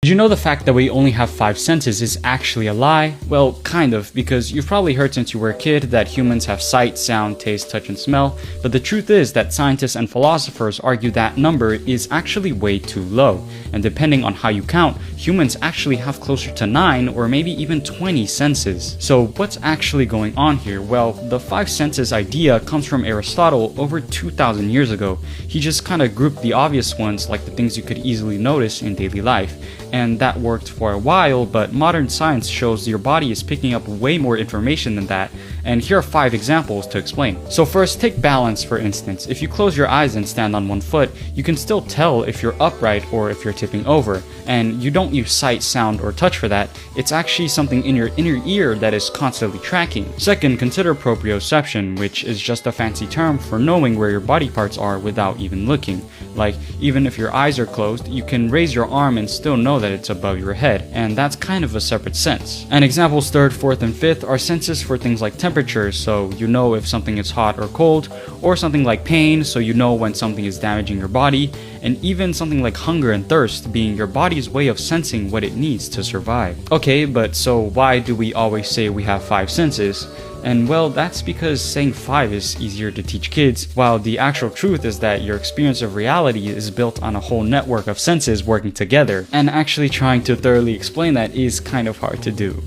Did you know the fact that we only have 5 senses is actually a lie? Well, kind of, because you've probably heard since you were a kid that humans have sight, sound, taste, touch, and smell, but the truth is that scientists and philosophers argue that number is actually way too low, and depending on how you count, humans actually have closer to 9 or maybe even 20 senses. So what's actually going on here? Well, the 5 senses idea comes from Aristotle over 2,000 years ago. He just kind of grouped the obvious ones like the things you could easily notice in daily life. And that worked for a while, but modern science shows your body is picking up way more information than that, and here are 5 examples to explain. So first, take balance for instance. If you close your eyes and stand on one foot, you can still tell if you're upright or if you're tipping over, and you don't use sight, sound, or touch for that. It's actually something in your inner ear that is constantly tracking. Second, consider proprioception, which is just a fancy term for knowing where your body parts are without even looking. Like, even if your eyes are closed, you can raise your arm and still know that it's above your head, and that's kind of a separate sense. And examples 3rd, 4th, and 5th are senses for things like temperature, so you know if something is hot or cold, or something like pain, so you know when something is damaging your body, and even something like hunger and thirst being your body's way of sensing what it needs to survive. Okay, but so why do we always say we have 5 senses? And well, that's because saying 5 is easier to teach kids, while the actual truth is that your experience of reality is built on a whole network of senses working together, and actually trying to thoroughly explain that is kind of hard to do.